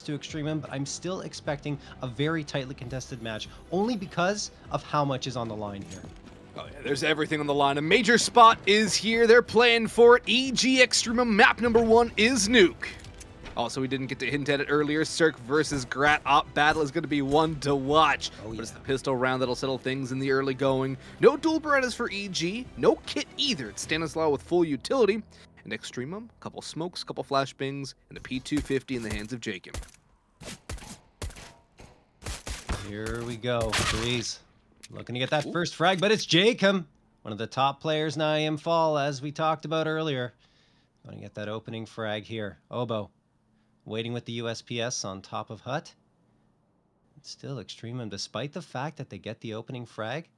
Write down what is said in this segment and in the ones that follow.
to EXTREMUM, but I'm still expecting a very tightly contested match, only because of how much is on the line here. Oh yeah, there's everything on the line. A major spot is here. They're playing for it. EG EXTREMUM. Map number 1 is Nuke. Also, we didn't get to hint at it earlier. Cirque versus Grat op battle is going to be one to watch. Oh, but it's yeah. the pistol round that'll settle things in the early going. No dual Berettas for EG. No kit either. It's Stanislaw with full utility. And EXTREMUM, a couple smokes, a couple flashbangs, and a P250 in the hands of Jacob. Here we go. Breeze looking to get that first frag, but it's Jacob, one of the top players in IEM Fall, as we talked about earlier. Going to get that opening frag here. Obo waiting with the USPS on top of Hut. Still EXTREMUM, despite the fact that they get the opening frag,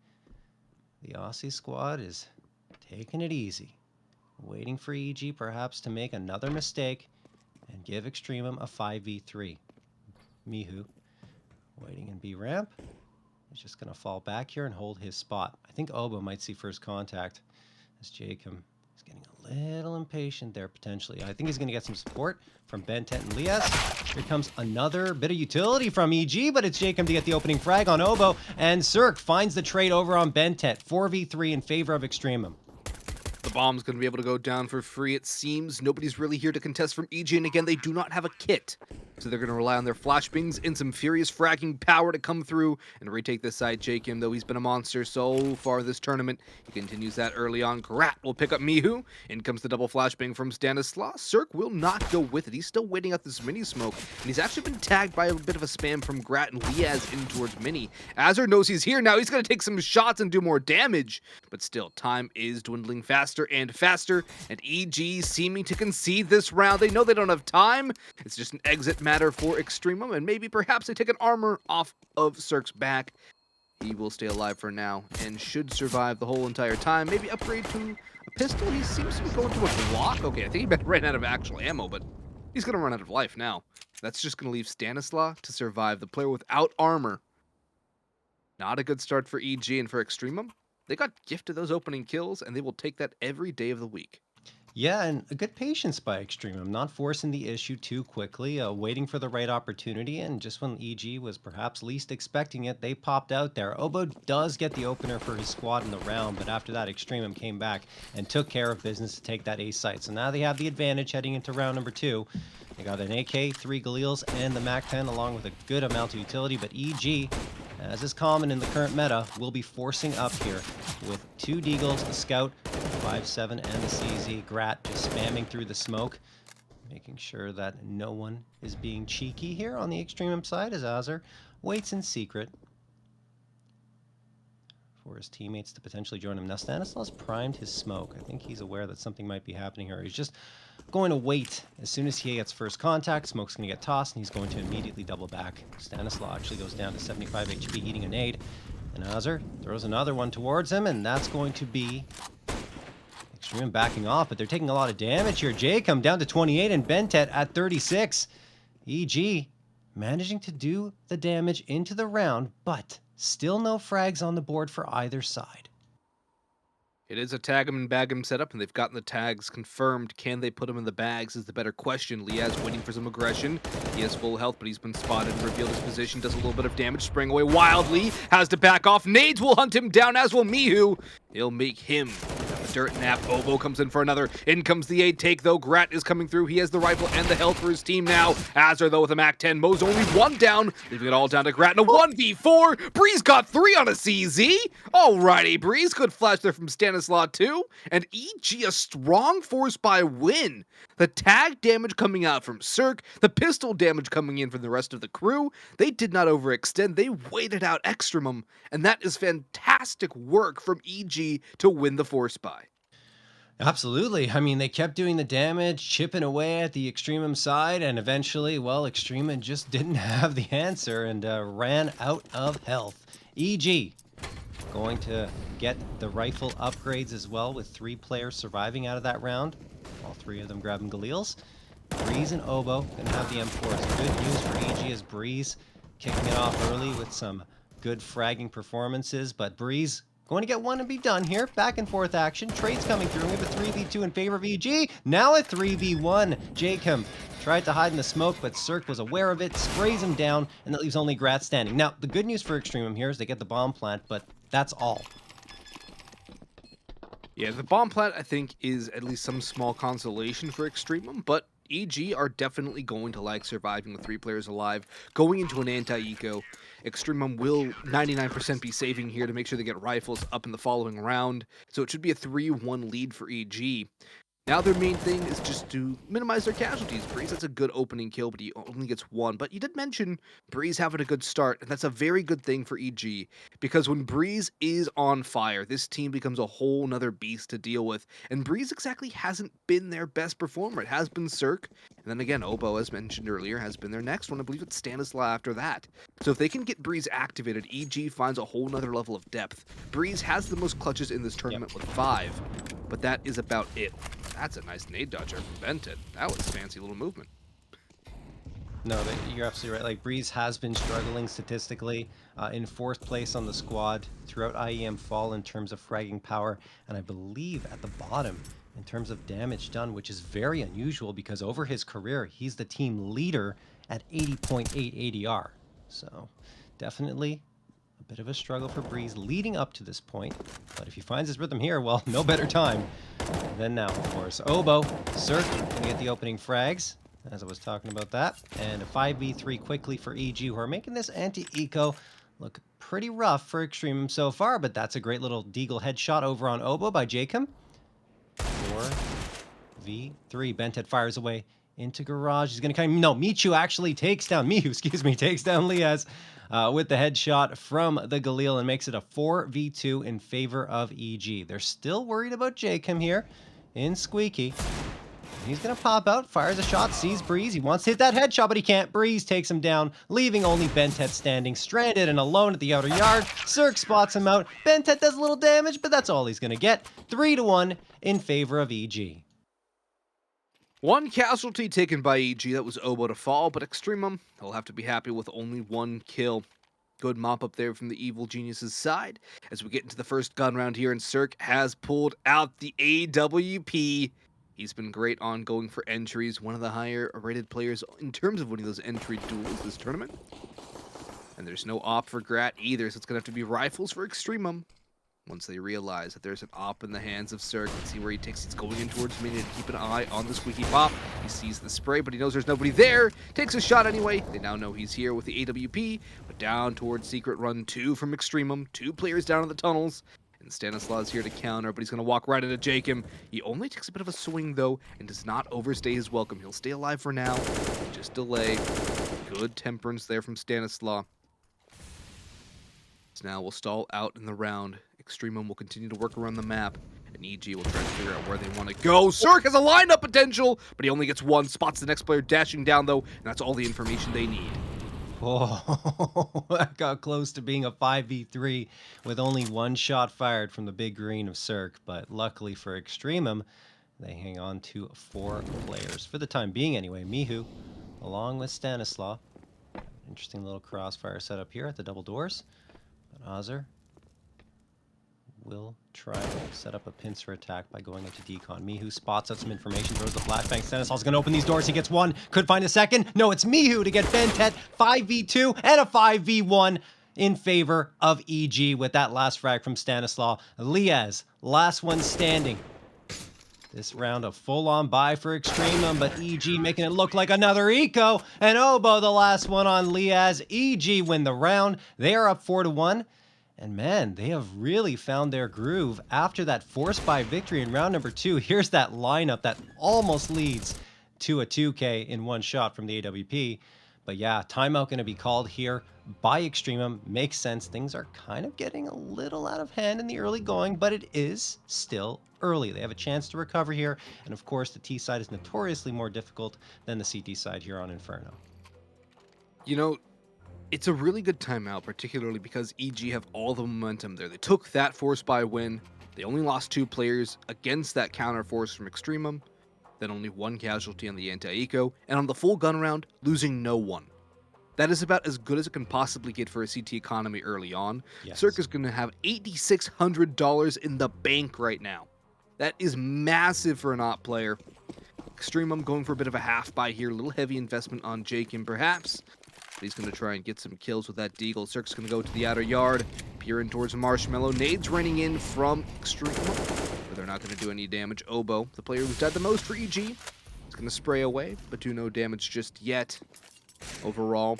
the Aussie squad is taking it easy. Waiting for EG perhaps to make another mistake and give EXTREMUM a 5v3. Mihu waiting in B ramp. He's just going to fall back here and hold his spot. I think Obo might see first contact as Jacob is getting a little impatient there potentially. I think he's going to get some support from Bentet and Lias. Here comes another bit of utility from EG, but it's Jacob to get the opening frag on Obo, and Cirque finds the trade over on Bentet. 4v3 in favor of EXTREMUM. The bomb's going to be able to go down for free, it seems. Nobody's really here to contest from EG, and again, they do not have a kit. So they're going to rely on their flashbangs and some furious fragging power to come through and retake this side. Jacob, though he's been a monster so far this tournament, he continues that early on. Grat will pick up Mihu. In comes the double flashbang from Stanislaw. Cirque will not go with it. He's still waiting out this mini smoke, and he's actually been tagged by a bit of a spam from Grat and Liaz in towards mini. Azur knows he's here now. He's going to take some shots and do more damage, but still, time is dwindling faster and faster, and EG seeming to concede this round. They know they don't have time. It's just an exit matter for EXTREMUM, and maybe perhaps they take an armor off of Cirque's back. He will stay alive for now and should survive the whole entire time. Maybe upgrade to a pistol. He seems to be going to a Glock. Okay, I think he ran out of actual ammo, but he's going to run out of life now. That's just going to leave Stanislaw to survive, the player without armor. Not a good start for EG and for EXTREMUM. They got gifted those opening kills, and they will take that every day of the week. Yeah, and a good patience by EXTREMUM, not forcing the issue too quickly, waiting for the right opportunity, and just when EG was perhaps least expecting it, they popped out there. Obo does get the opener for his squad in the round, but after that, EXTREMUM came back and took care of business to take that A site. So now they have the advantage heading into round number 2. They got an AK, 3 Galils, and the MAC-10 along with a good amount of utility, but EG, as is common in the current meta, will be forcing up here with 2 Deagles, the Scout, 5-7, and the CZ. Grat just spamming through the smoke, making sure that no one is being cheeky here on the EXTREMUM side as Azur waits in secret for his teammates to potentially join him. Now Stanislaw's primed his smoke. I think he's aware that something might be happening here. He's just going to wait. As soon as he gets first contact, smoke's going to get tossed, and he's going to immediately double back. Stanislaw actually goes down to 75 HP, eating a nade. And Azur throws another one towards him, and that's going to be EXTREMUM backing off, but they're taking a lot of damage here. Jacob down to 28, and Bentet at 36. EG managing to do the damage into the round, but still no frags on the board for either side. It is a tag 'em and bag 'em setup, and they've gotten the tags confirmed. Can they put them in the bags is the better question. Liaz waiting for some aggression. He has full health, but he's been spotted and revealed his position. Does a little bit of damage, spraying away wildly. Has to back off. Nades will hunt him down, as will Mihu. He'll make him a dirt nap. Obo comes in for another. In comes the A take, though. Grat is coming through. He has the rifle and the health for his team now. Azur, though, with a MAC-10. Mo's only 1 down, leaving it all down to Grat in a 1v4. Breeze got 3 on a CZ. Alrighty, Breeze. Good flash there from Stanislaw, too. And EG, a strong force by win. The tag damage coming out from Cirque, the pistol damage coming in from the rest of the crew. They did not overextend. They waited out EXTREMUM, and that is fantastic work from EG to win the force buy. Absolutely. I mean, they kept doing the damage, chipping away at the EXTREMUM side, and eventually, well, EXTREMUM just didn't have the answer and ran out of health. EG going to get the rifle upgrades as well, with 3 players surviving out of that round. All 3 of them grabbing Galils. Breeze and Obo gonna have the M4s. Good news for EG as Breeze kicking it off early with some good fragging performances, but Breeze going to get one and be done here. Back and forth action. Trades coming through. We have a 3v2 in favor of EG. Now a 3v1. Jacob tries tried to hide in the smoke, but Cirque was aware of it, sprays him down, and that leaves only Grat standing. Now, the good news for EXTREMUM here is they get the bomb plant, but that's all. Yeah, the bomb plant, I think, is at least some small consolation for EXTREMUM, but EG are definitely going to like surviving with 3 players alive. Going into an anti-eco, EXTREMUM will 99% be saving here to make sure they get rifles up in the following round, so it should be a 3-1 lead for EG. Now their main thing is just to minimize their casualties. Breeze, that's a good opening kill, but he only gets 1. But you did mention Breeze having a good start, and that's a very good thing for EG, because when Breeze is on fire, this team becomes a whole nother beast to deal with. And Breeze exactly hasn't been their best performer. It has been Cirque, and then again, Obo, as mentioned earlier, has been their next one. I believe it's Stanislaw after that. So if they can get Breeze activated, EG finds a whole nother level of depth. Breeze has the most clutches in this tournament with 5, but that is about it. That's a nice nade dodger from Benton. That was a fancy little movement. No, you're absolutely right. Like, Breeze has been struggling statistically in 4th place on the squad throughout IEM Fall in terms of fragging power, and I believe at the bottom in terms of damage done, which is very unusual because over his career, he's the team leader at 80.8 ADR. So definitely a bit of a struggle for Breeze leading up to this point, but if he finds his rhythm here, well, no better time than now, of course. Obo, Cirque, gonna get the opening frags, as I was talking about that, and a 5v3 quickly for EG, who are making this anti-eco look pretty rough for EXTREMUM so far, but that's a great little deagle headshot over on Obo by Jacob. 4v3, Bentet fires away into garage. He's gonna Michu actually takes down takes down Liaz with the headshot from the Galil and makes it a 4v2 in favor of EG. They're still worried about Jacob here in Squeaky. He's gonna pop out, fires a shot, sees Breeze. He wants to hit that headshot, but he can't. Breeze takes him down, leaving only Bentet standing stranded and alone at the outer yard. Cirque spots him out. Bentet does a little damage, but that's all he's gonna get. 3-1 in favor of EG. 1 casualty taken by EG, that was Obo to fall, but EXTREMUM, they'll have to be happy with only 1 kill. Good mop up there from the Evil Genius's side. As we get into the first gun round here, and Cirque has pulled out the AWP. He's been great on going for entries, one of the higher rated players in terms of winning those entry duels this tournament. And there's no op for Grat either, so it's going to have to be rifles for EXTREMUM. Once they realize that there's an op in the hands of Cirque, let's see where he takes. He's going in towards Minion to keep an eye on the Squeaky Pop. He sees the spray, but he knows there's nobody there. Takes a shot anyway. They now know he's here with the AWP, but down towards Secret Run 2 from EXTREMUM. 2 players down in the tunnels. And Stanislaw's here to counter, but he's going to walk right into Jacob. He only takes a bit of a swing, though, and does not overstay his welcome. He'll stay alive for now. Just delay. Good temperance there from Stanislaw. So now we'll stall out in the round. EXTREMUM will continue to work around the map, and EG will try to figure out where they want to go. Cirque has a lineup potential, but he only gets 1. Spots the next player dashing down, though, and that's all the information they need. Oh, that got close to being a 5v3 with only 1 shot fired from the big green of Cirque, but luckily for EXTREMUM, they hang on to 4 players. For the time being, anyway. Mihu, along with Stanislaw. Interesting little crossfire setup here at the double doors. But Azur will try to set up a pincer attack by going into decon. Mihu spots out some information, throws the flashbang. Stanislaw's going to open these doors. He gets 1. Could find a second. No, it's Mihu to get Bentet. 5v2 and a 5v1 in favor of EG with that last frag from Stanislaw. Liaz, last one standing. This round a full-on buy for EXTREMUM, but EG making it look like another eco. And Obo, the last one on Liaz. EG win the round. They are up 4-1. And man, they have really found their groove after that forced buy victory in round number 2. Here's that lineup that almost leads to a 2K in 1 shot from the AWP. But yeah, timeout going to be called here by EXTREMUM. Makes sense. Things are kind of getting a little out of hand in the early going, but it is still early. They have a chance to recover here. And of course, the T side is notoriously more difficult than the CT side here on Inferno. You know, it's a really good timeout, particularly because EG have all the momentum there. They took that force buy win. They only lost 2 players against that counter force from EXTREMUM. Then only 1 casualty on the anti-eco. And on the full gun round, losing no one. That is about as good as it can possibly get for a CT economy early on. Yes. Cirque is going to have $8,600 in the bank right now. That is massive for an op player. EXTREMUM going for a bit of a half buy here. A little heavy investment on Jakin, perhaps. But he's going to try and get some kills with that Deagle. Cirque's going to go to the outer yard. Peering towards Marshmallow. Nades raining in from EXTREMUM. But they're not going to do any damage. Oboe, the player who's died the most for EG, is going to spray away, but do no damage just yet. Overall,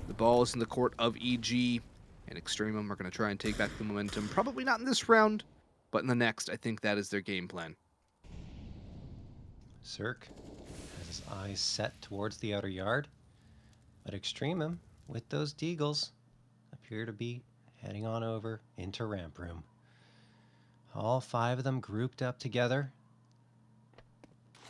the ball is in the court of EG. And EXTREMUM are going to try and take back the momentum. Probably not in this round, but in the next. I think that is their game plan. Cirque has his eyes set towards the outer yard. But EXTREMUM, with those Deagles, appear to be heading on over into ramp room. All 5 of them grouped up together.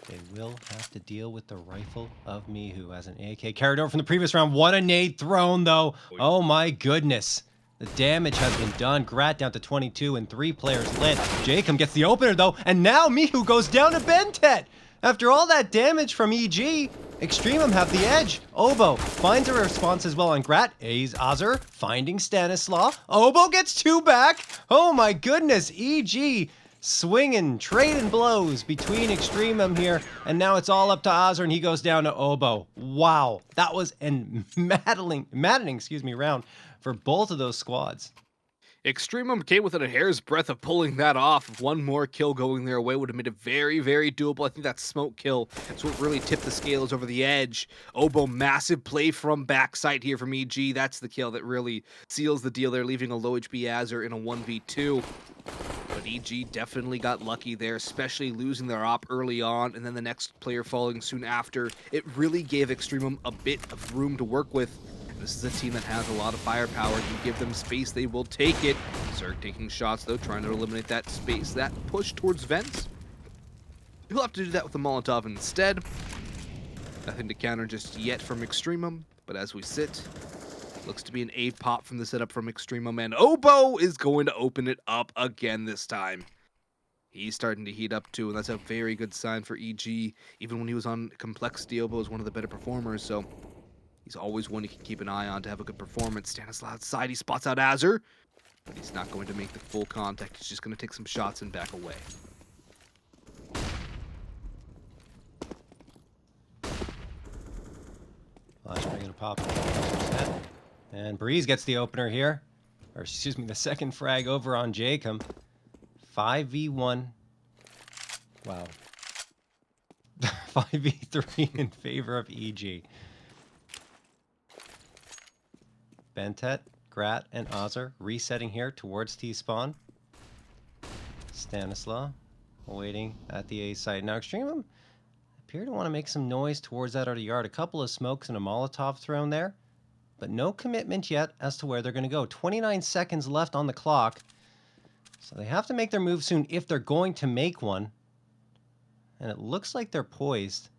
They will have to deal with the rifle of Mihu as an AK carried over from the previous round. What a nade thrown, though. Oh, my goodness. The damage has been done. Grat down to 22 and 3 players lit. Jacob gets the opener, though, and now Mihu goes down to Bentet. After all that damage from EG, EXTREMUM have the edge. Oboe finds a response as well on Grat. Azur finding Stanislaw. Oboe gets 2 back. Oh my goodness, EG swinging, trading blows between EXTREMUM here, and now it's all up to Azur, and he goes down to Oboe. Wow, that was a maddening round for both of those squads. EXTREMUM came within a hair's breadth of pulling that off. One more kill going their way would have made it very, very doable. I think that smoke kill is what really tipped the scales over the edge. Oboe, massive play from backside here from EG. That's the kill that really seals the deal. They're leaving a low HP Azur in a 1v2. But EG definitely got lucky there, especially losing their op early on, and then the next player falling soon after. It really gave EXTREMUM a bit of room to work with. This is a team that has a lot of firepower. You give them space, they will take it. Cirque taking shots, though, trying to eliminate that space, that push towards vents. He'll have to do that with the Molotov instead. Nothing to counter just yet from EXTREMUM, but as we sit, looks to be an A pop from the setup from EXTREMUM, and Oboe is going to open it up again this time. He's starting to heat up too, and that's a very good sign for EG. Even when he was on Complexity, Oboe is one of the better performers, so he's always one you can keep an eye on to have a good performance. Stanislaw outside, he spots out Azur, but he's not going to make the full contact. He's just going to take some shots and back away. Flashbang gonna pop in Azur's head. And Breeze gets the opener here. Or excuse me, the second frag over on Jacob. 5v1. Wow. 5v3 in favor of EG. Bentet, Grat, and Azur resetting here towards T-spawn. Stanislaw waiting at the A site. Now EXTREMUM appear to want to make some noise towards that outer yard. A couple of smokes and a Molotov thrown there, but no commitment yet as to where they're going to go. 29 seconds left on the clock, so they have to make their move soon if they're going to make one. And it looks like they're poised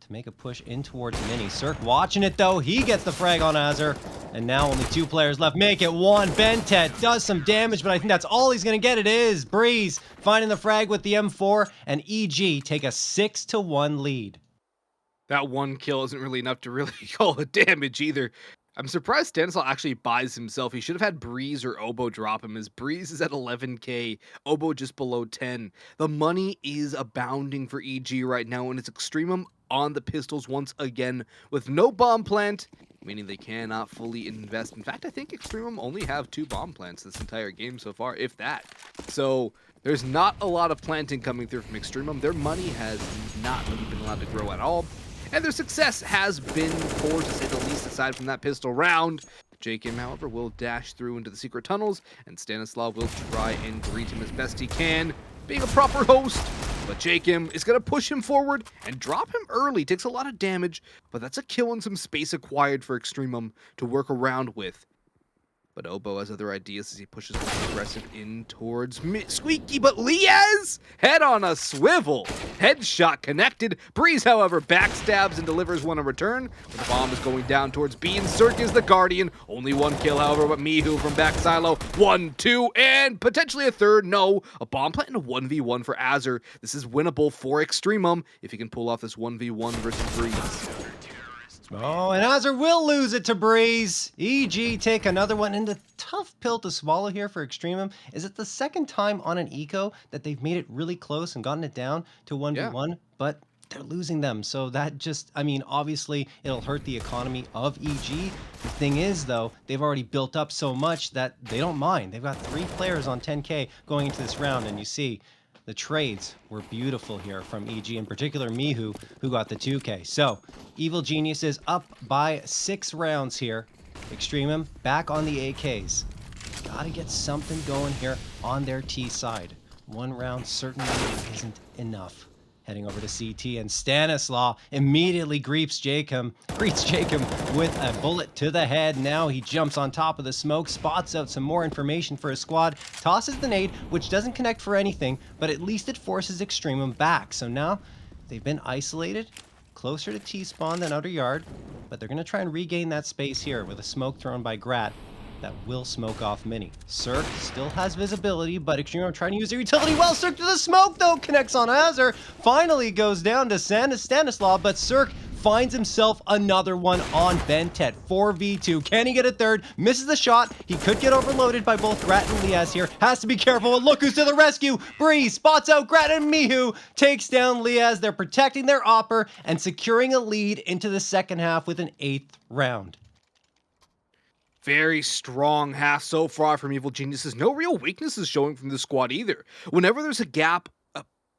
to make a push in towards Mini. Cirque watching it though. He gets the frag on Azur. And now only 2 players left. Make it 1. Bentet does some damage, but I think that's all he's going to get. It is Breeze finding the frag with the M4, and EG take a 6-1 lead. That one kill isn't really enough to really call it damage either. I'm surprised Stanislaw actually buys himself. He should have had Breeze or Oboe drop him, as Breeze is at 11k, Oboe just below 10. The money is abounding for EG right now, and it's EXTREMUM on the pistols once again with no bomb plant, meaning they cannot fully invest. In fact, I think EXTREMUM only have 2 bomb plants this entire game so far, if that. So there's not a lot of planting coming through from EXTREMUM. Their money has not really been allowed to grow at all. And their success has been poor, to say the least, aside from that pistol round. Jacob, however, will dash through into the secret tunnels, and Stanislaw will try and greet him as best he can, being a proper host. But Jacob is going to push him forward and drop him early. Takes a lot of damage, but that's a kill and some space acquired for EXTREMUM to work around with. But Oboe has other ideas as he pushes more aggressive in towards Squeaky, but Liaz, head on a swivel. Headshot connected. Breeze, however, backstabs and delivers one in return. But the bomb is going down towards B, and Cirque is the Guardian. Only 1 kill, however, but Mihu from back silo. 1, 2, and potentially a third. No, a bomb plant and a 1v1 for Azur. This is winnable for EXTREMUM if he can pull off this 1v1 versus Breeze. Oh, and Azur will lose it to Breeze. EG take another one, and the tough pill to swallow here for EXTREMUM is it the second time on an eco that they've made it really close and gotten it down to 1v1, but they're losing them. So that just, I mean, obviously it'll hurt the economy of EG. The thing is, though, they've already built up so much that they don't mind. They've got 3 players on 10K going into this round, and you see the trades were beautiful here from EG, in particular Mihu, who got the 2K. So Evil Geniuses up by 6 rounds here. EXTREMUM back on the AKs. Gotta get something going here on their T side. 1 round certainly isn't enough. Heading over to CT, and Stanislaw immediately greets Jacob with a bullet to the head. Now he jumps on top of the smoke, spots out some more information for his squad, tosses the nade, which doesn't connect for anything, but at least it forces EXTREMUM back. So now they've been isolated, closer to T-spawn than outer yard, but they're going to try and regain that space here with a smoke thrown by Grat that will smoke off Mini. Cirque still has visibility, but EXTREMUM trying to use their utility well. Cirque to the smoke, though, connects on Azur. Finally goes down to Stanislaw, but Cirque finds himself another one on Bentet. 4v2. Can he get a third? Misses the shot. He could get overloaded by both Grat and Liaz here. Has to be careful. Look who's to the rescue. Bree spots out Grat, and Mihu takes down Liaz. They're protecting their Opper and securing a lead into the second half with an 8th round. Very strong half so far from Evil Geniuses. No real weaknesses showing from the squad either. Whenever there's a gap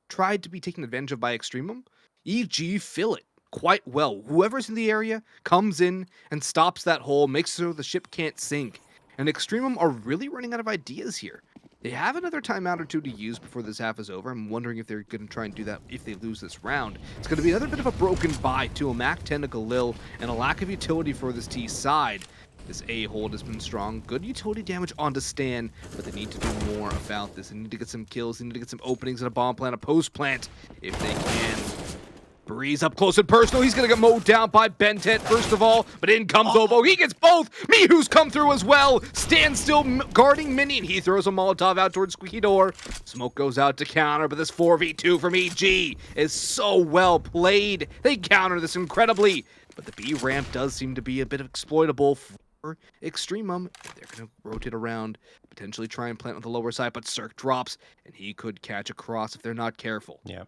tried to be taken advantage of by EXTREMUM, EG fill it quite well. Whoever's in the area comes in and stops that hole, makes so the ship can't sink. And EXTREMUM are really running out of ideas here. They have another timeout or 2 to use before this half is over. I'm wondering if they're going to try and do that if they lose this round. It's going to be another bit of a broken bye to a Mac 10 to Galil and a lack of utility for this T side. This A hold has been strong. Good utility damage onto Stan, but they need to do more about this. They need to get some kills. They need to get some openings in a bomb plant, a post plant, if they can. Breeze up close and personal. He's going to get mowed down by Bentet first of all, but in comes Obo. He gets both. Mihu's come through as well. Stan still guarding Mini, and he throws a Molotov out towards Squeaky Door. Smoke goes out to counter, but this 4v2 from EG is so well played. They counter this incredibly, but the B ramp does seem to be a bit exploitable for EXTREMUM. They're going to rotate around, potentially try and plant on the lower side, but Cirque drops, and he could catch a cross if they're not careful. Yeah.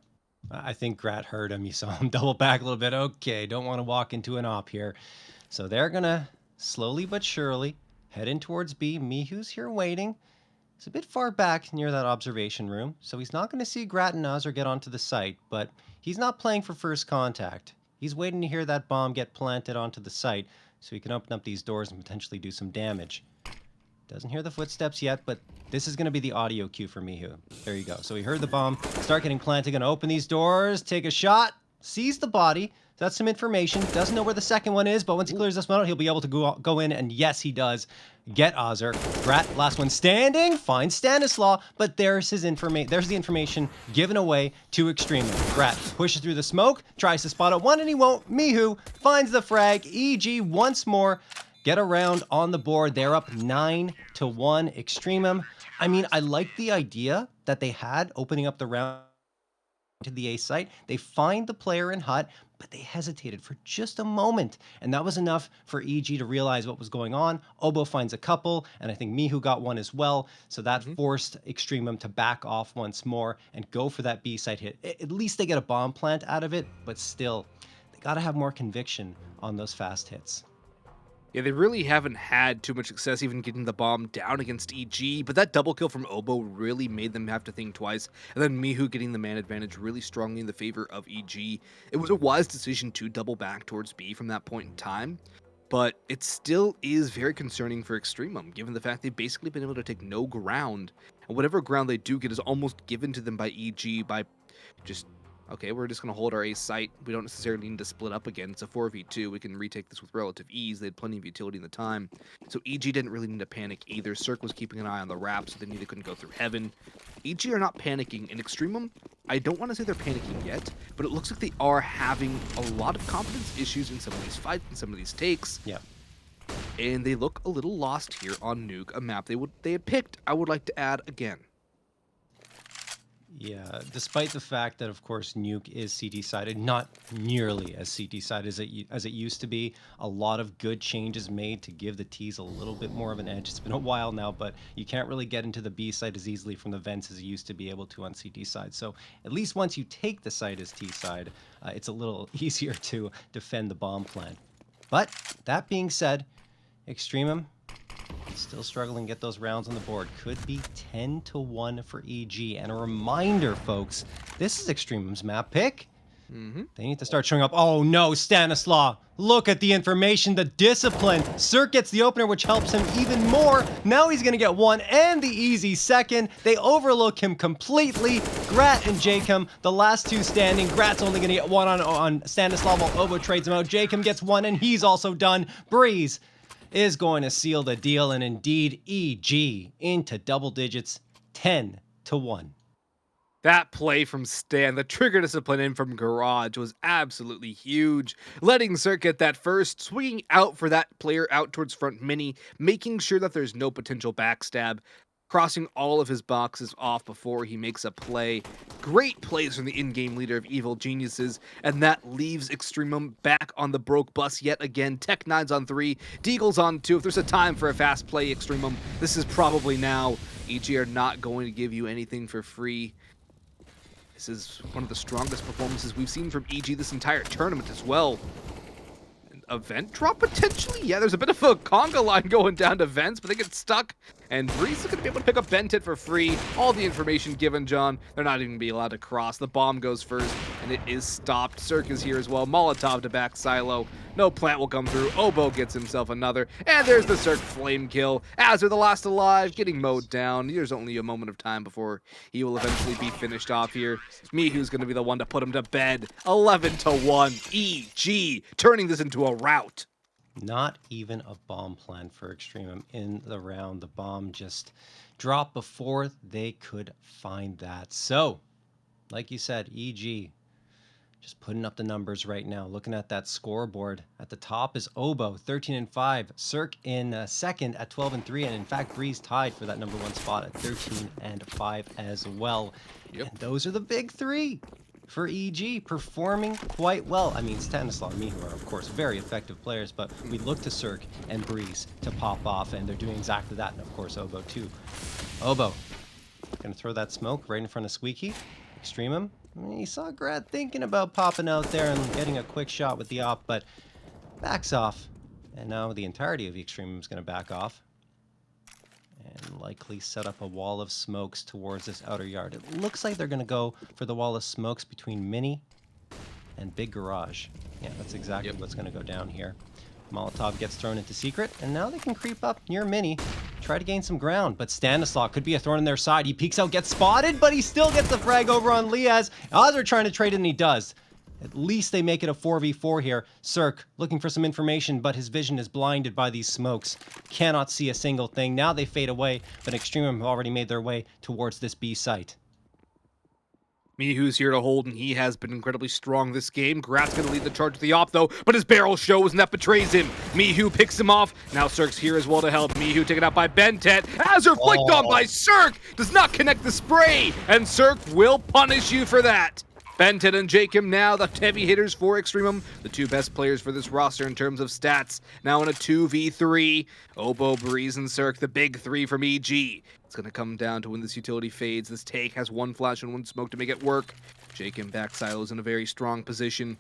I think Grat heard him. You saw him double back a little bit. Okay, don't want to walk into an op here. So they're going to slowly but surely head in towards B. Mihu's here waiting. He's a bit far back near that observation room, so he's not going to see Grat and Azur get onto the site, but he's not playing for first contact. He's waiting to hear that bomb get planted onto the site so he can open up these doors and potentially do some damage. Doesn't hear the footsteps yet, but this is going to be the audio cue for Mihu. There you go. So he heard the bomb, start getting planted, going to open these doors, take a shot, sees the body. That's some information. Doesn't know where the second one is, but once he clears this one out, he'll be able to go in, and yes, he does get Azur. Grat, last one standing, finds Stanislaw, but there's his there's the information given away to EXTREMUM. Grat pushes through the smoke, tries to spot out one, and he won't. Mihu finds the frag. EG once more get a round on the board. They're up 9-1. EXTREMUM. I mean, I like the idea that they had opening up the round to the A site. They find the player in hut, but they hesitated for just a moment, and that was enough for EG to realize what was going on. Obo finds a couple, and I think Mihu got one as well, so that forced EXTREMUM to back off once more and go for that B site hit. At least they get a bomb plant out of it, but still, they got to have more conviction on those fast hits. Yeah, they really haven't had too much success even getting the bomb down against EG, but that double kill from Obo really made them have to think twice, and then Mihu getting the man advantage really strongly in the favor of EG. It was a wise decision to double back towards B from that point in time, but it still is very concerning for EXTREMUM, given the fact they've basically been able to take no ground, and whatever ground they do get is almost given to them by EG by just... Okay, we're just going to hold our A site. We don't necessarily need to split up again. It's a 4v2. We can retake this with relative ease. They had plenty of utility in the time. So EG didn't really need to panic either. Cirque was keeping an eye on the wrap, so they knew they couldn't go through heaven. EG are not panicking. And EXTREMUM, I don't want to say they're panicking yet, but it looks like they are having a lot of confidence issues in some of these fights and some of these takes. Yeah. And they look a little lost here on Nuke, a map they had picked, I would like to add again. Yeah, despite the fact that, of course, Nuke is CT-sided, not nearly as CT-sided as it used to be. A lot of good changes made to give the Ts a little bit more of an edge. It's been a while now, but you can't really get into the B side as easily from the vents as you used to be able to on CT side. So at least once you take the site as T side, it's a little easier to defend the bomb plant. But that being said, Extremum still struggling to get those rounds on the board. Could be 10-1 for EG. And a reminder, folks, this is Extremum's map pick. They need to start showing up. Oh no, Stanislaw. Look at the information, the discipline. Cirque gets the opener, which helps him even more. Now he's going to get one and the easy second. They overlook him completely. Grat and Jacob, the last two standing. Grat's only going to get one on Stanislaw while Obo trades him out. Jacob gets one and he's also done. Breeze is going to seal the deal, and indeed EG into double digits, 10-1. That play from Stan, the trigger discipline in from Garage was absolutely huge. Letting Cirque get that first, swinging out for that player out towards front mini, making sure that there's no potential backstab, crossing all of his boxes off before he makes a play. Great plays from the in-game leader of Evil Geniuses, and that leaves Extremum back on the broke bus yet again. Tech 9's on 3, Deagle's on 2. If there's a time for a fast play, Extremum, this is probably now. EG are not going to give you anything for free. This is one of the strongest performances we've seen from EG this entire tournament as well. An event drop potentially? Yeah, there's a bit of a conga line going down to vents, but they get stuck. And Breeze is going to be able to pick up Bentit for free. All the information given, John. They're not even going to be allowed to cross. The bomb goes first, and it is stopped. Cirque is here as well. Molotov to back Silo. No plant will come through. Obo gets himself another. And there's the Cirque flame kill. Azure, the last alive, getting mowed down. There's only a moment of time before he will eventually be finished off here. Mihu's going to be the one to put him to bed. 11-1. EG, turning this into a rout. Not even a bomb plan for Extremum in the round. The bomb just dropped before they could find that. So, like you said, EG just putting up the numbers right now. Looking at that scoreboard, at the top is Obo, 13-5. Cirque in second at 12-3, and in fact, Breeze tied for that #1 spot at 13-5 as well. Yep. And those are the big three for EG, performing quite well. I mean, Stanislaw and Mihu are, of course, very effective players, but we look to Cirque and Breeze to pop off, and they're doing exactly that, and of course, Obo too. Obo, gonna throw that smoke right in front of Squeaky. Extremum, he saw Grad thinking about popping out there and getting a quick shot with the op, but backs off. And now the entirety of the Extremum is gonna back off and likely set up a wall of smokes towards this outer yard. It looks like they're going to go for the wall of smokes between Mini and Big Garage. Yeah, that's exactly what's going to go down here. Molotov gets thrown into secret, and now they can creep up near Mini, try to gain some ground, but Stanislaw could be a thorn in their side. He peeks out, gets spotted, but he still gets the frag over on Liaz. Odds are trying to trade it, and he does. At least they make it a 4v4 here. Cirque looking for some information, but his vision is blinded by these smokes. Cannot see a single thing. Now they fade away, but Extremum have already made their way towards this B site. Mihu's here to hold, and he has been incredibly strong this game. Grat's going to lead the charge with the op, though, but his barrel shows, and that betrays him. Mihu picks him off. Now Cirque's here as well to help. Mihu taken out by Bentet. Azure flicked on by Cirque. Does not connect the spray, and Cirque will punish you for that. Bentet and Jacob now the heavy hitters for Extremum, the two best players for this roster in terms of stats. Now in a 2v3, Obo, Breeze, and Cirque, the big three from EG. It's going to come down to when this utility fades. This take has one flash and one smoke to make it work. Jacob back silos in a very strong position.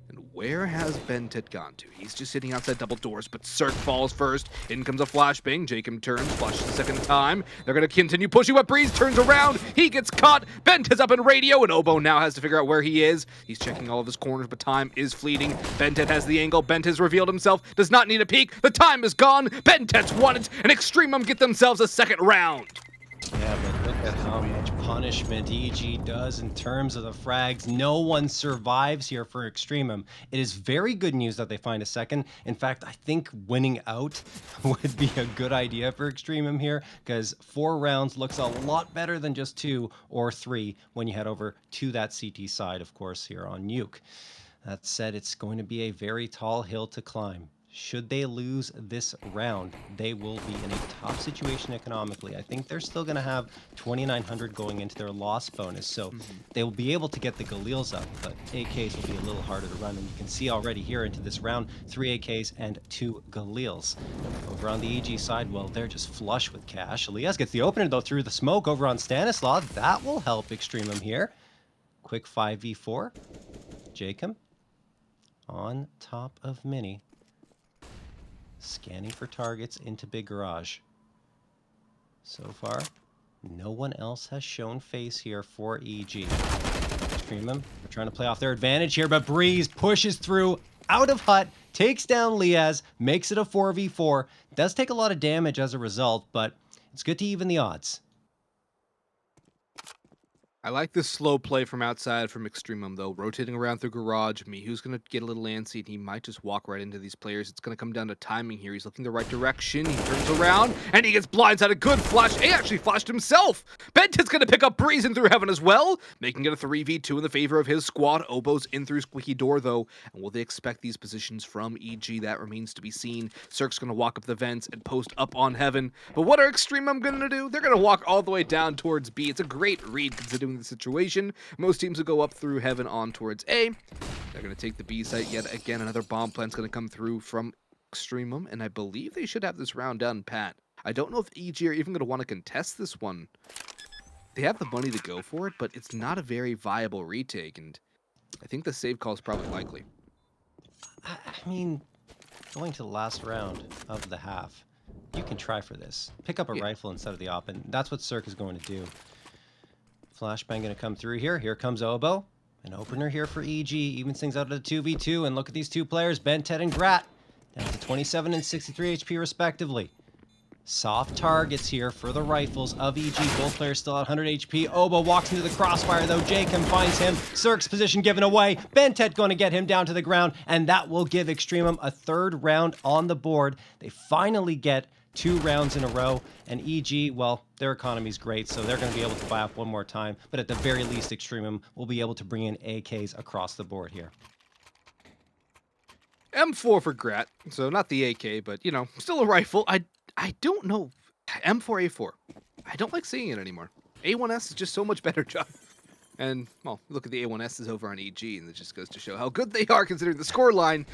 And where has Bentet gone to? He's just sitting outside double doors, but Cirque falls first. In comes a flashbang. Jacob turns, flashes a second time. They're going to continue pushing, but Breeze turns around. He gets caught. Bentet's up in radio, and Obo now has to figure out where he is. He's checking all of his corners, but time is fleeting. Bentet has the angle. Bentet has revealed himself. Does not need a peek. The time is gone. Bentet's won it, and Extremum get themselves a second round. Yeah, but look at how much punishment EG does in terms of the frags. No one survives here for Extremum. It is very good news that they find a second. In fact, I think winning out would be a good idea for Extremum here, because 4 rounds looks a lot better than just 2 or 3 when you head over to that CT side, of course, here on Nuke. That said, it's going to be a very tall hill to climb. should they lose this round, they will be in a tough situation economically. I think they're still going to have 2,900 going into their loss bonus, so they will be able to get the Galils up, but AKs will be a little harder to run, and you can see already here into this round, 3 AKs and 2 Galils. Over on the EG side, well, they're just flush with cash. Elias gets the opener, though, through the smoke over on Stanislaw. That will help EXTREMUM here. Quick 5v4. Jacob on top of Mini. Scanning for targets into Big Garage. So far, no one else has shown face here for EG. EXTREMUM, they're trying to play off their advantage here, but Breeze pushes through out of hut, takes down Liaz, makes it a 4v4. Does take a lot of damage as a result, but it's good to even the odds. I like this slow play from outside from EXTREMUM, though. Rotating around through Garage. Mihu's going to get a little antsy, and he might just walk right into these players. It's going to come down to timing here. He's looking the right direction. He turns around, and he gets blindsided. Good flash. He actually flashed himself. Bentet's going to pick up Breeze in through Heaven as well, making it a 3v2 in the favor of his squad. Obo's in through Squeaky Door, though. And will they expect these positions from EG? That remains to be seen. Cirque's going to walk up the vents and post up on Heaven. But what are EXTREMUM going to do? They're going to walk all the way down towards B. It's a great read considering the situation. Most teams will go up through Heaven on towards A. They're going to take the B site yet again. Another bomb plant's going to come through from EXTREMUM, and I believe they should have this round done pat. I don't know if EG are even going to want to contest this one. They have the money to go for it, but it's not a very viable retake, and I think the save call is probably likely. I mean, going to the last round of the half, you can try for this. Pick up a rifle instead of the op, and that's what Cirque is going to do. Flashbang going to come through here. Here comes Obo. An opener here for EG. Evens things out at a 2v2. And look at these two players, Bentet and Grat. Down to 27 and 63 HP respectively. Soft targets here for the rifles of EG. Both players still at 100 HP. Obo walks into the crossfire though. Jacob finds him. Cirque's position given away. Bentet going to get him down to the ground. And that will give EXTREMUM a third round on the board. They finally get 2 rounds in a row, and EG, well, their economy's great, so they're going to be able to buy up one more time, but at the very least, EXTREMUM will be able to bring in AKs across the board here. M4 for Grat, so not the AK, but, you know, still a rifle. I don't know. M4A4. I don't like seeing it anymore. A1S is just so much better job. And, well, look at the A1Ss over on EG, and it just goes to show how good they are considering the score line.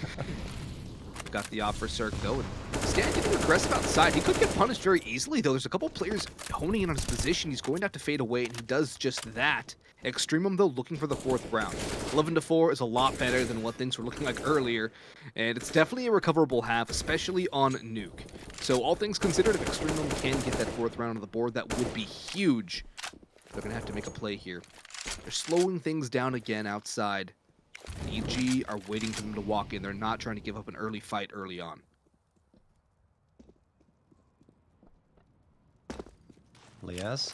Got the op for Cirque, though, and Stan getting aggressive outside. He could get punished very easily, though. There's a couple players honing in on his position. He's going to have to fade away, and he does just that. EXTREMUM, though, looking for the 4th round. 11-4 is a lot better than what things were looking like earlier, and it's definitely a recoverable half, especially on Nuke. So all things considered, if EXTREMUM can get that 4th round on the board, that would be huge. They're going to have to make a play here. They're slowing things down again outside. EG are waiting for them to walk in. They're not trying to give up an early fight early on. Liaz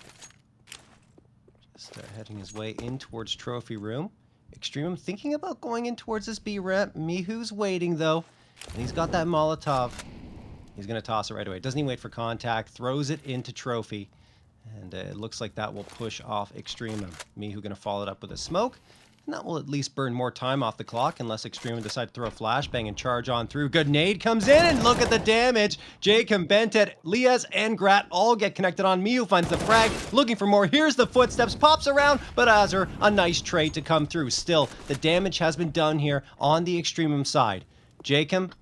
just heading his way in towards Trophy Room. EXTREMUM thinking about going in towards this B ramp. Mihu's waiting though, and he's got that Molotov. He's going to toss it right away. Doesn't even wait for contact. Throws it into Trophy, and it looks like that will push off EXTREMUM. Mihu going to follow it up with a smoke. And that will at least burn more time off the clock unless EXTREMUM decide to throw a flashbang and charge on through. Good nade comes in, and look at the damage. Jacob, Bentet, Liaz, and Grat all get connected on. Mihu finds the frag, looking for more. Here's the footsteps, pops around, but Azur, a nice trade to come through. Still, the damage has been done here on the EXTREMUM side. Jacob,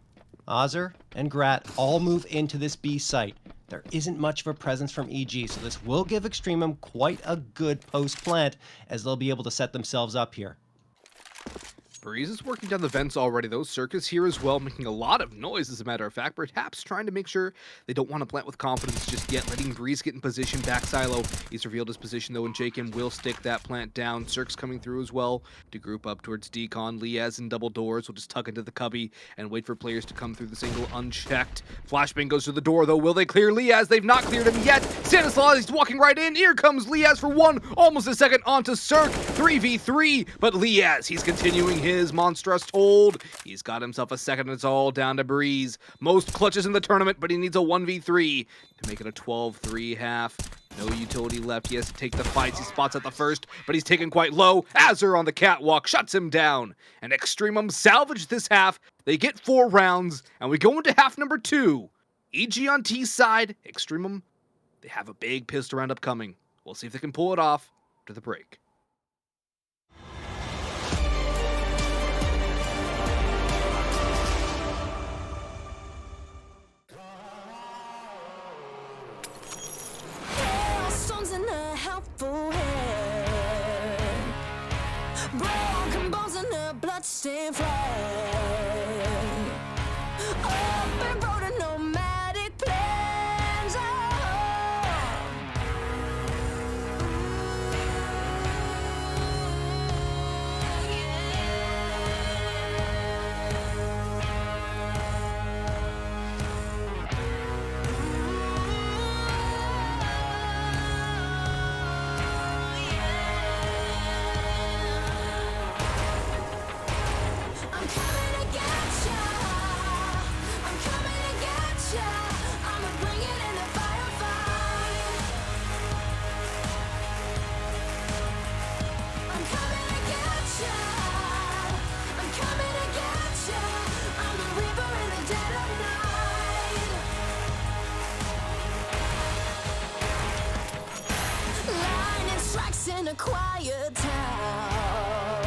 Azur, and Grat all move into this B site. There isn't much of a presence from EG, so this will give EXTREMUM quite a good post-plant as they'll be able to set themselves up here. Breeze is working down the vents already, though. Cirque is here as well, making a lot of noise, as a matter of fact. Perhaps trying to make sure they don't want to plant with confidence just yet. Letting Breeze get in position. Back silo. He's revealed his position, though, and Jacob will stick that plant down. Cirque's coming through as well to group up towards Decon. Liaz and double doors will just tuck into the cubby and wait for players to come through the single unchecked. Flashbang goes to the door, though. Will they clear Liaz? They've not cleared him yet. Stanislaw is walking right in. Here comes Liaz for 1, almost a second onto Cirque. 3v3, but Liaz, he's continuing his his monstrous hold. He's got himself a second, and it's all down to Breeze. Most clutches in the tournament, but he needs a 1v3 to make it a 12-3 half. No utility left. He has to take the fights. He spots at the first, but he's taken quite low. Azur on the catwalk shuts him down. And EXTREMUM salvaged this half. They get 4 rounds, and we go into half number 2. EG on T side, EXTREMUM, they have a big pistol round upcoming. We'll see if they can pull it off to the break. Broken bones and a bloodstained flag. Open road and nomadic plans. In a quiet town,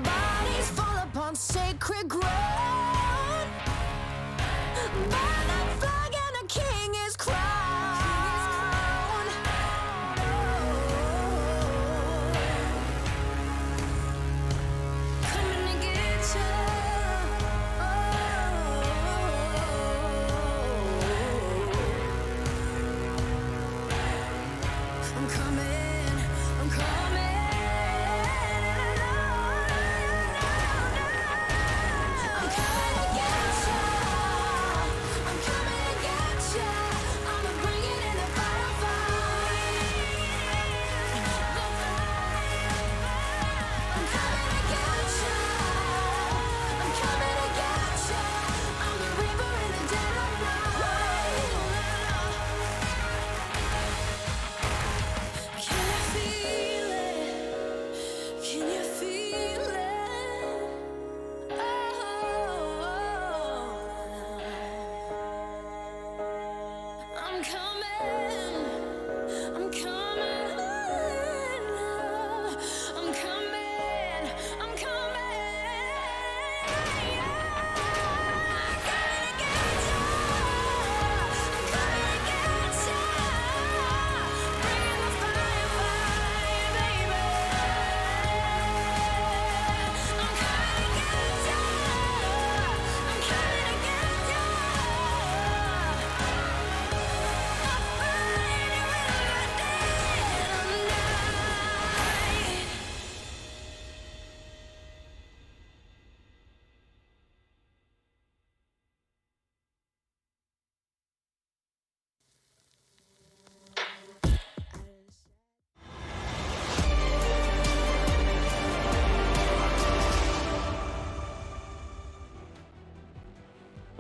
bodies fall upon sacred ground. Burn a flag and a king is crowned. Coming to get you. I'm coming.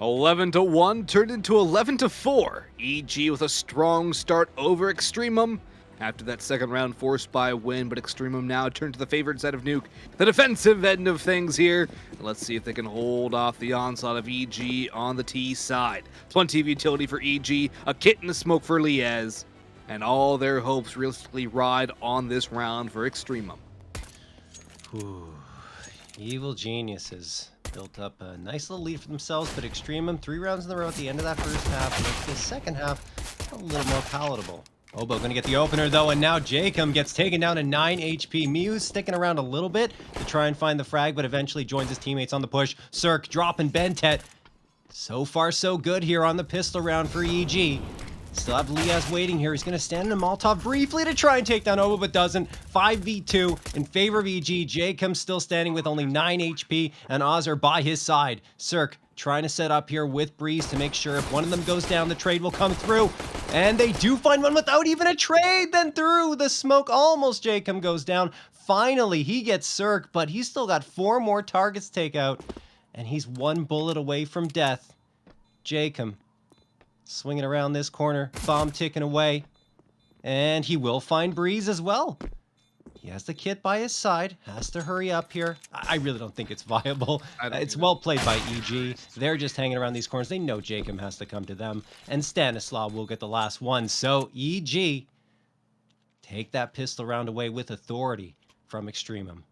$11 to 1 turned into $11 to 4. EG with a strong start over EXTREMUM. After that second round forced by a win, but EXTREMUM now turn to the favored side of Nuke, the defensive end of things here. Let's see if they can hold off the onslaught of EG on the T side. Plenty of utility for EG, a kit and a smoke for Liez, and all their hopes realistically ride on this round for EXTREMUM. Evil geniuses built up a nice little lead for themselves, but EXTREMUM 3 rounds in a row at the end of that first half makes the second half a little more palatable. Obo gonna get the opener though, and now Jacob gets taken down to 9 HP. Mew's sticking around a little bit to try and find the frag, but eventually joins his teammates on the push. Cirque dropping Bentet. So far so good here on the pistol round for EG. Still have Liaz waiting here. He's gonna stand in a Molotov briefly to try and take down Obo, but doesn't. 5v2 in favor of EG. Jacob still standing with only 9 HP, and Oz are by his side. Cirque trying to set up here with Breeze to make sure if one of them goes down, the trade will come through. And they do find one without even a trade. Then through the smoke, almost Jacob goes down. Finally, he gets Cirque, but he's still got 4 more targets to take out. And he's 1 bullet away from death. Jacob swinging around this corner, bomb ticking away. And he will find Breeze as well. He has the kit by his side, has to hurry up here. I really don't think it's viable. It's well played by EG. They're just hanging around these corners. They know Jacob has to come to them. And Stanislav will get the last one. So EG take that pistol round away with authority from Extremum.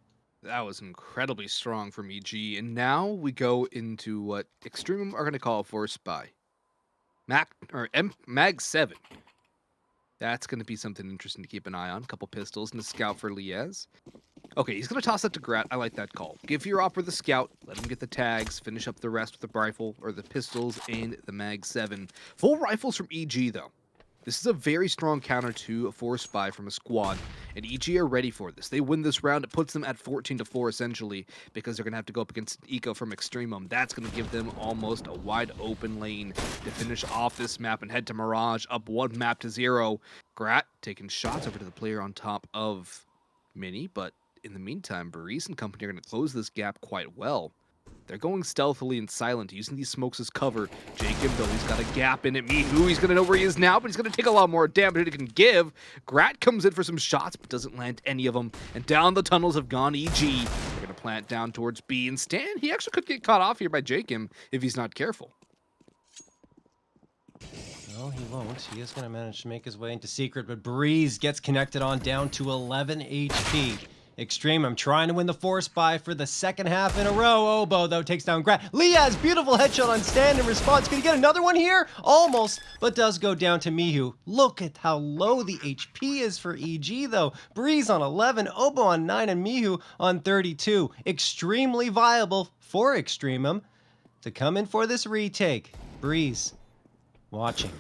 That was incredibly strong from EG. And now we go into what Extremum are going to call for a spy. Mag 7. That's going to be something interesting to keep an eye on. A couple pistols and a scout for Liez. Okay, he's going to toss that to Grat. I like that call. Give your opera the scout. Let him get the tags. Finish up the rest with the rifle, or the pistols, and the Mag 7. Full rifles from EG, though. This is a very strong counter to a 4 spy from a squad, and EG are ready for this. They win this round. It puts them at 14-4, essentially, because they're going to have to go up against Eco from Extremum. That's going to give them almost a wide open lane to finish off this map and head to Mirage, up 1 map to 0. Grat taking shots over to the player on top of Mini, but in the meantime, Baris and company are going to close this gap quite well. They're going stealthily and silent, using these smokes as cover. Jacob, though, he's got a gap in it. Mihu, he's going to know where he is now, but he's going to take a lot more damage than he can give. Grat comes in for some shots, but doesn't land any of them. And down the tunnels have gone EG. They're going to plant down towards B. And Stan, he actually could get caught off here by Jacob if he's not careful. No, he won't. He is going to manage to make his way into Secret, but Breeze gets connected on down to 11 HP. Extremum trying to win the 4 spy for the second half in a row. Oboe, though, takes down Grat. Liaz, beautiful headshot on Stan in response. Can he get another one here? Almost, but does go down to Mihu. Look at how low the HP is for EG, though. Breeze on 11, Oboe on 9, and Mihu on 32. Extremely viable for Extremum to come in for this retake. Breeze watching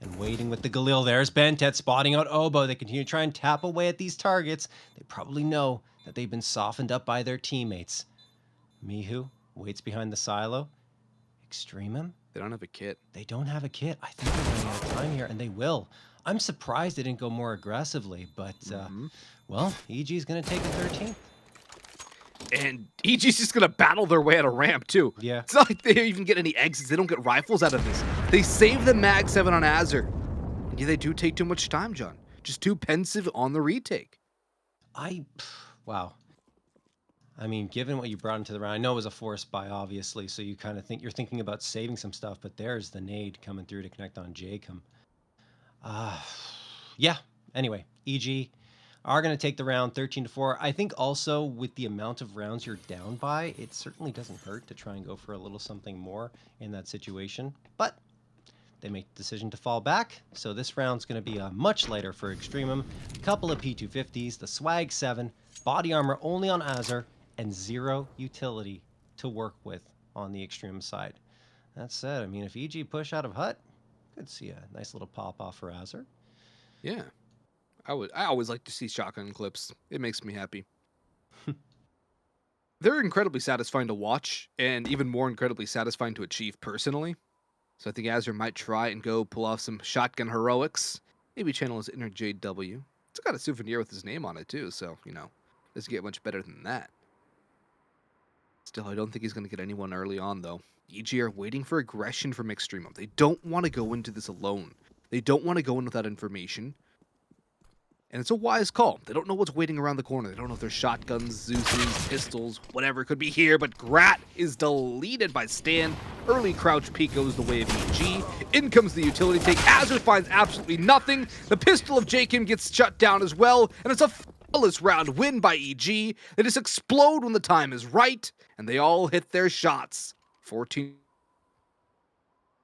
and waiting with the Galil. There's Bentet spotting out Oboe. They continue to try and tap away at these targets. They probably know that they've been softened up by their teammates. Mihu waits behind the silo. Extremum? They don't have a kit. They don't have a kit. I think they're running out of time here, and they will. I'm surprised they didn't go more aggressively, but, well, EG's going to take the 13th. And EG's just going to battle their way out of ramp, too. Yeah. It's not like they even get any exits. They don't get rifles out of this. They save the Mag 7 on Azure. And yeah, they do take too much time, John. Just too pensive on the retake. Wow. I mean, given what you brought into the round, I know it was a 4 spy, obviously, so you kind of think you're thinking about saving some stuff, but there's the nade coming through to connect on Jacob. Yeah. Anyway, EG are going to take the round 13-4. I think also with the amount of rounds you're down by, it certainly doesn't hurt to try and go for a little something more in that situation. But they make the decision to fall back, so this round's going to be much lighter for Extremum. A couple of P250s, the Swag 7, body armor only on Azure, and 0 utility to work with on the Extreme side. That said, I mean, if EG push out of Hut, could see a nice little pop off for Azure. Yeah. I always like to see shotgun clips. It makes me happy. They're incredibly satisfying to watch, and even more incredibly satisfying to achieve personally. So I think Azure might try and go pull off some shotgun heroics. Maybe channel his inner JW. It's got a souvenir with his name on it too, so, you know, doesn't get much better than that. Still, I don't think he's going to get anyone early on, though. EG are waiting for aggression from Extremum. They don't want to go into this alone. They don't want to go in without information. And it's a wise call. They don't know what's waiting around the corner. They don't know if there's shotguns, Zeus's, pistols, whatever could be here. But Grat is deleted by Stan. Early crouch peek goes the way of EG. In comes the utility take. Azure finds absolutely nothing. The pistol of Jacob gets shut down as well. And it's a flawless round win by EG. They just explode when the time is right. And they all hit their shots. 14.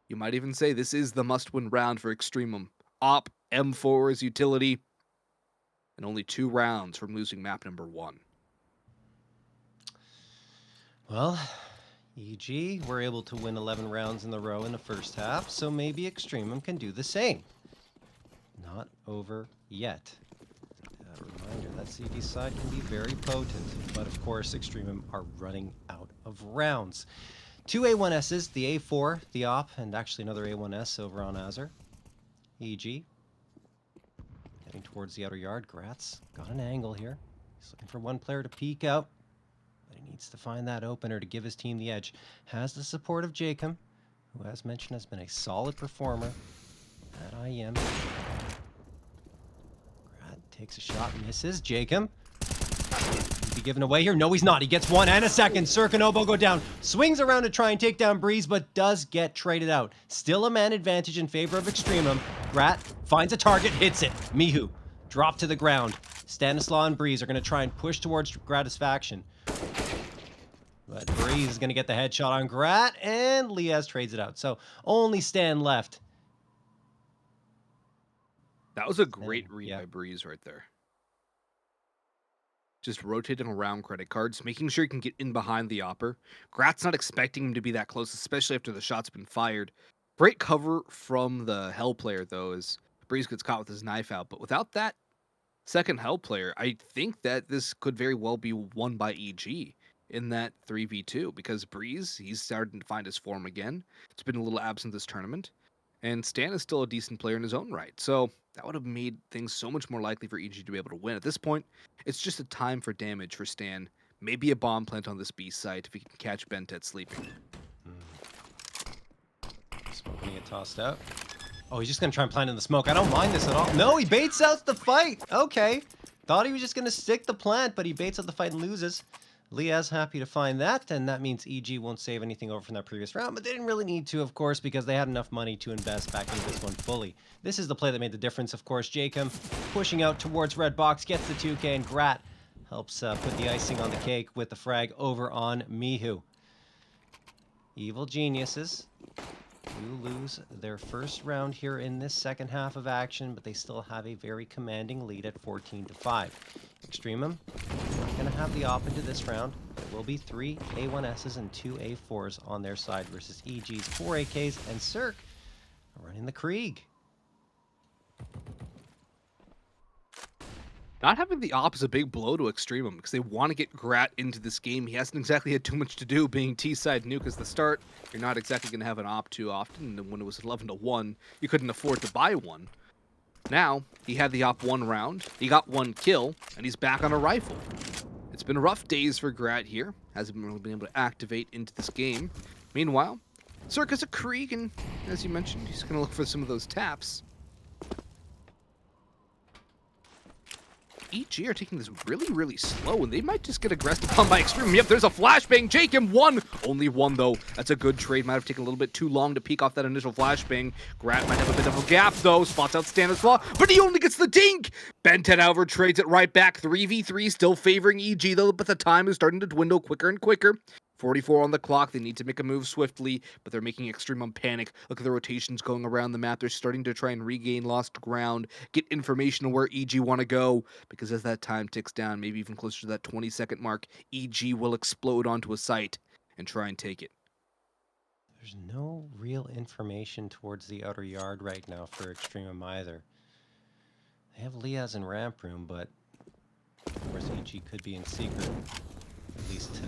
You might even say this is the must-win round for Extremum. Op, M4's utility. And only 2 rounds from losing map number 1. Well, EG were able to win 11 rounds in a row in the first half, so maybe Extremum can do the same. Not over yet. A reminder that CG side can be very potent, but of course Extremum are running out of rounds. Two A1Ss, the A4, the op, and actually another A1S over on Azure. EG. Heading towards the outer yard. Gratz got an angle here. He's looking for one player to peek out. But he needs to find that opener to give his team the edge. Has the support of Jacob, who, as mentioned, has been a solid performer at IEM. Grat takes a shot, misses. Jacob. He'd be given away here. No, he's not. He gets one and a second. Cirque and Obo go down. Swings around to try and take down Breeze, but does get traded out. Still a man advantage in favor of Extremum. Grat finds a target, hits it. Mihu dropped to the ground. Stanislaw and Breeze are going to try and push towards Gratisfaction. But Breeze is going to get the headshot on Grat, and Liaz trades it out. So only Stan left. That was a great read by Breeze right there. Just rotating around credit cards, making sure he can get in behind the opper. Grat's not expecting him to be that close, especially after the shot's been fired. Great cover from the Hell player, though, as Breeze gets caught with his knife out. But without that second Hell player, I think that this could very well be won by EG in that 3v2, because Breeze, he's starting to find his form again. It's been a little absent this tournament. And Stan is still a decent player in his own right. So that would have made things so much more likely for EG to be able to win. At this point, it's just a time for damage for Stan. Maybe a bomb plant on this B site if he can catch Bentet sleeping. Smoke gonna get tossed out. Oh, he's just gonna try and plant in the smoke. I don't mind this at all. No, he baits out the fight. Okay. Thought he was just gonna stick the plant, but he baits out the fight and loses. Liaz happy to find that, and that means EG won't save anything over from that previous round, but they didn't really need to, of course, because they had enough money to invest back into this one fully. This is the play that made the difference, of course. Jacob pushing out towards red box, gets the 2K, and Grat helps put the icing on the cake with the frag over on Mihu. Evil Geniuses do lose their first round here in this second half of action, but they still have a very commanding lead at 14-5. Extremum not going to have the op into this round. There will be 3 A1Ss and 2 A4s on their side versus EG's 4 AKs and Cirque running the Krieg. Not having the op is a big blow to Extremum because they want to get Grat into this game. He hasn't exactly had too much to do, being T-side Nuke as the start. You're not exactly going to have an op too often, and when it was 11-1, you couldn't afford to buy one. Now, he had the op 1 round, he got 1 kill, and he's back on a rifle. It's been rough days for Grat here. Hasn't really been able to activate into this game. Meanwhile, Cirque has a Krieg, and as you mentioned, he's going to look for some of those taps. EG are taking this really, really slow, and they might just get aggressed upon by Extremum. Yep, there's a flashbang. Jacob, 1. Only 1, though. That's a good trade. Might have taken a little bit too long to peek off that initial flashbang. Grat might have a bit of a gap, though. Spots out Stanislaw, but he only gets the dink. Bentet, however, trades it right back. 3v3, still favoring EG, though, but the time is starting to dwindle quicker and quicker. 44 on the clock. They need to make a move swiftly, but they're making Extremum panic. Look at the rotations going around the map. They're starting to try and regain lost ground, get information on where EG want to go, because as that time ticks down, maybe even closer to that 20-second mark, EG will explode onto a site and try and take it. There's no real information towards the outer yard right now for Extremum either. They have Liaz in ramp room, but of course EG could be in secret, at least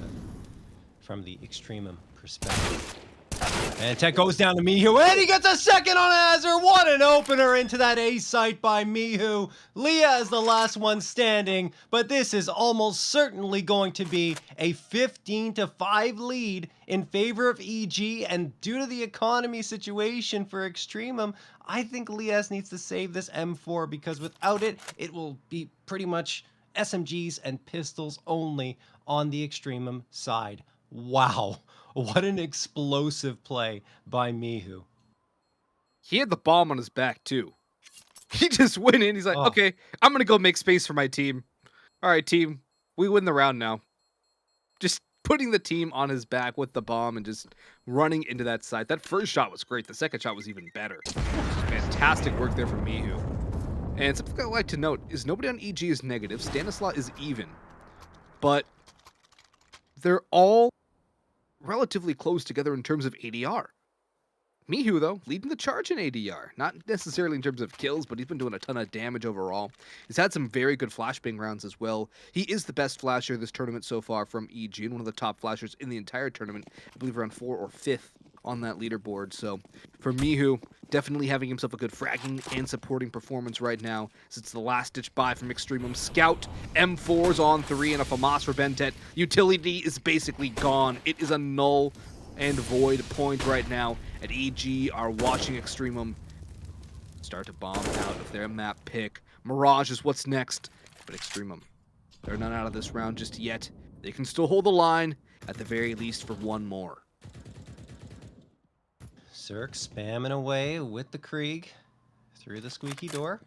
from the Extremum perspective. And Tech goes down to Mihu, and he gets a second on Azure. What an opener into that A site by Mihu. Leah is the last one standing, but this is almost certainly going to be a 15-5 lead in favor of EG, and due to the economy situation for Extremum, I think Liaz needs to save this M4, because without it, it will be pretty much SMGs and pistols only on the Extremum side. Wow, what an explosive play by Mihu. He had the bomb on his back, too. He just went in. He's like, okay, I'm going to go make space for my team. All right, team, we win the round now. Just putting the team on his back with the bomb and just running into that site. That first shot was great. The second shot was even better. Fantastic work there from Mihu. And something I'd like to note is nobody on EG is negative. Stanislaw is even. But they're all relatively close together in terms of ADR. Mihu, though, leading the charge in ADR. Not necessarily in terms of kills, but he's been doing a ton of damage overall. He's had some very good flashbang rounds as well. He is the best flasher this tournament so far from EG, and one of the top flashers in the entire tournament. I believe around 4th or 5th on that leaderboard. So for Mihu, definitely having himself a good fragging and supporting performance right now, since it's the last-ditch buy from EXTREMUM. Scout, M4's on 3, and a FAMAS for Bentet. Utility is basically gone. It is a null and void point right now, and EG are watching EXTREMUM start to bomb out of their map pick. Mirage is what's next, but EXTREMUM, they're not out of this round just yet. They can still hold the line, at the very least, for one more. Cirque spamming away with the Krieg through the squeaky door.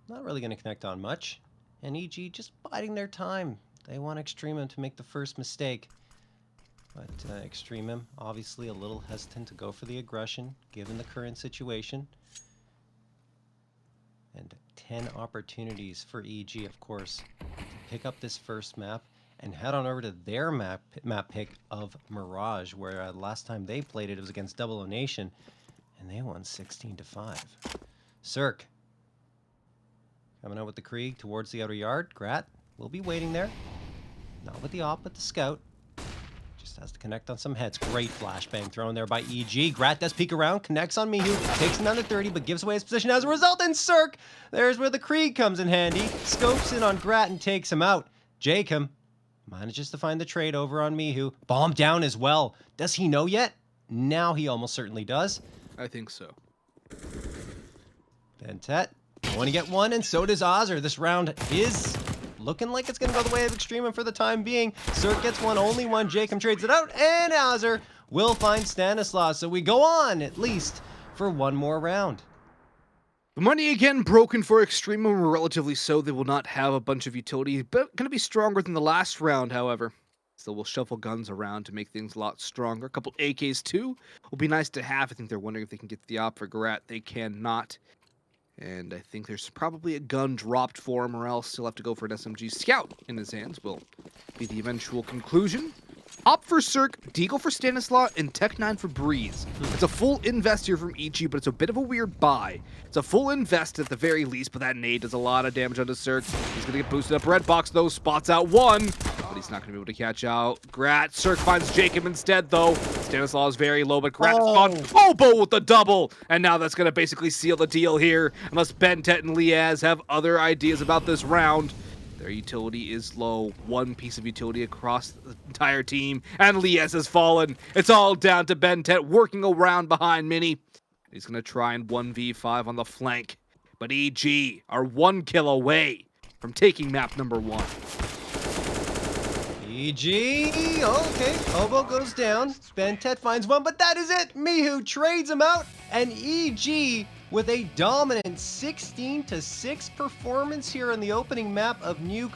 Not really going to connect on much. And EG just biding their time. They want EXTREMUM to make the first mistake. But EXTREMUM obviously a little hesitant to go for the aggression given the current situation. And 10 opportunities for EG, of course, to pick up this first map and head on over to their map pick of Mirage, where last time they played it was against Double O Nation, and they won 16-5. Cirque coming out with the Krieg towards the outer yard. Grat will be waiting there. Not with the op, but the scout. Just has to connect on some heads. Great flashbang thrown there by EG. Grat does peek around, connects on Mihu, takes him down to 30, but gives away his position as a result. And Cirque, there's where the Krieg comes in handy. Scopes in on Grat and takes him out. Jacob manages to find the trade over on Mihu. Bomb down as well. Does he know yet? Now he almost certainly does. I think so. Bentet going to get one, and so does Ozzer. This round is looking like it's going to go the way of EXTREMUM for the time being. Cirque gets one, only one. Jacob trades it out, and Ozzer will find Stanislaus. So we go on, at least, for one more round. The money again broken for EXTREMUM, relatively so. They will not have a bunch of utility, but going to be stronger than the last round, however. Still, we'll shuffle guns around to make things a lot stronger. A couple AKs, too, will be nice to have. I think they're wondering if they can get the op for Grat. They cannot. And I think there's probably a gun dropped for him, or else he'll have to go for an SMG. Scout in his hands will be the eventual conclusion. Op for Cirque, Deagle for Stanislaus, and Tech9 for Breeze. It's a full invest here from EG, but it's a bit of a weird buy. It's a full invest at the very least, but that nade does a lot of damage onto Cirque. He's going to get boosted up. Red box, though, spots out one, but he's not going to be able to catch out Grat. Cirque finds Jacob instead, though. Stanislaus is very low, but Grat is gone. Oboe with the double, and now that's going to basically seal the deal here, unless Bentet and Liaz have other ideas about this round. Their utility is low. One piece of utility across the entire team. And Liaz has fallen. It's all down to Bentet working around behind Mini. He's going to try and 1v5 on the flank. But EG are 1 kill away from taking map number 1. EG, okay, Oboe goes down. Bentet finds one, but that is it. Mihu trades him out, and EG with a dominant 16-6 performance here on the opening map of Nuke